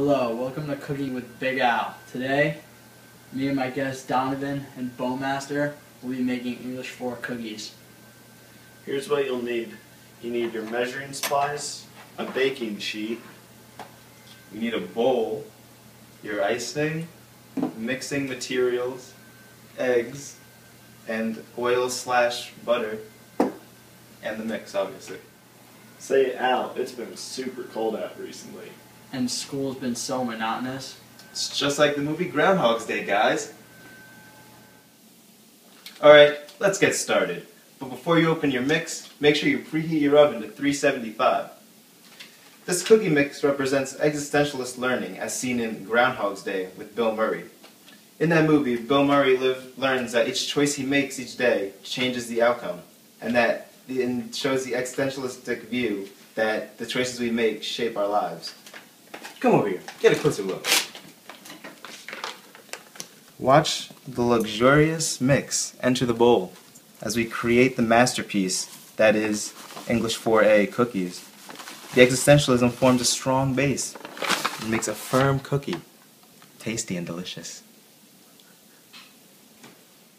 Hello, welcome to Cooking with Big Al. Today, me and my guest Donovan and Bowmaster will be making English 4 cookies. Here's what you'll need. You need your measuring supplies, a baking sheet, You need a bowl, your icing, mixing materials, eggs, and oil/butter, and the mix, obviously. Say, Al, it's been super cold out recently. And school's been so monotonous. It's just like the movie Groundhog's Day, guys. Alright, let's get started. But before you open your mix, make sure you preheat your oven to 375. This cookie mix represents existentialist learning as seen in Groundhog's Day with Bill Murray. In that movie, Bill Murray learns that each choice he makes each day changes the outcome, and shows the existentialistic view that the choices we make shape our lives. Come over here, get a closer look. Watch the luxurious mix enter the bowl as we create the masterpiece that is English 4A cookies. The existentialism forms a strong base and makes a firm cookie, tasty and delicious.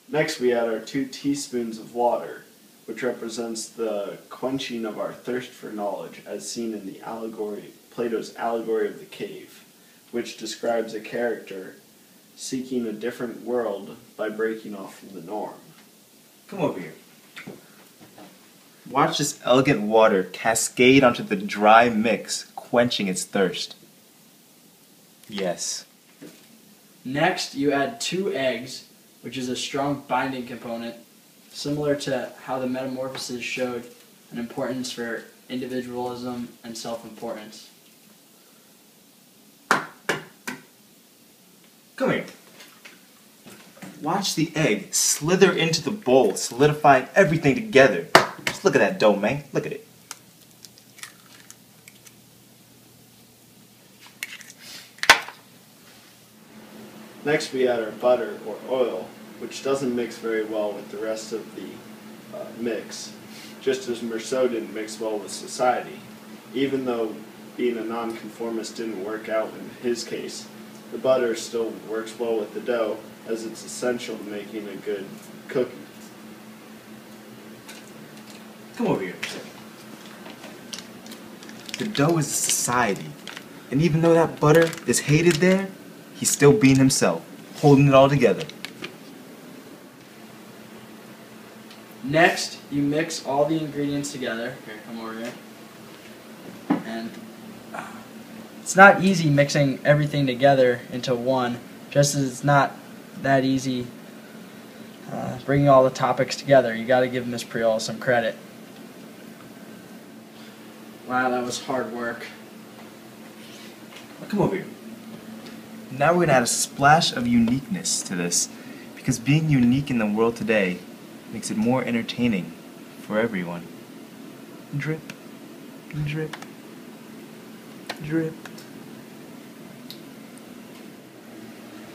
Next we add our 2 teaspoons of water, which represents the quenching of our thirst for knowledge as seen in the Plato's allegory of the cave, which describes a character seeking a different world by breaking off from the norm. Come over here. Watch this elegant water cascade onto the dry mix, quenching its thirst. Yes. Next, you add 2 eggs, which is a strong binding component, similar to how the Metamorphoses showed an importance for individualism and self-importance. Come here. Watch the egg slither into the bowl, solidifying everything together. Just look at that dough, man. Look at it. Next we add our butter or oil, which doesn't mix very well with the rest of the mix, just as Merceau didn't mix well with society. Even though being a nonconformist didn't work out in his case, the butter still works well with the dough, as it's essential to making a good cookie. Come over here for a second. The dough is a society, and even though that butter is hated there, he's still being himself, holding it all together. Next, you mix all the ingredients together. Here, come over here. And it's not easy mixing everything together into one, just as it's not that easy bringing all the topics together. You got to give Miss Priola some credit. Wow, that was hard work. Now come over here. Now we're going to add a splash of uniqueness to this, because being unique in the world today makes it more entertaining for everyone. Drip, drip, drip.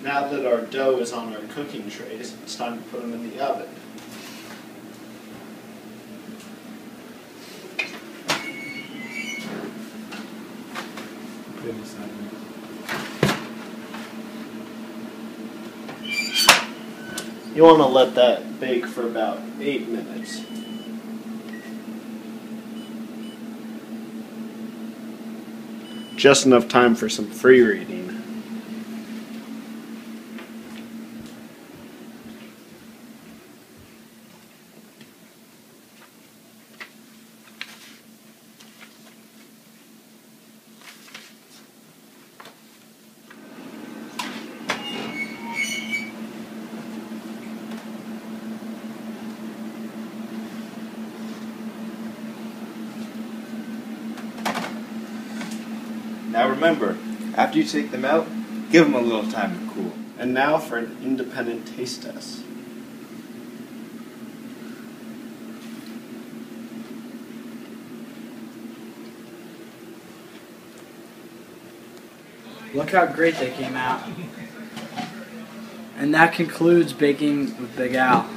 Now that our dough is on our cooking trays, it's time to put them in the oven. You want to let that bake for about 8 minutes. Just enough time for some free reading. Now remember, after you take them out, give them a little time to cool. And now for an independent taste test. Look how great they came out. And that concludes Baking with Big Al.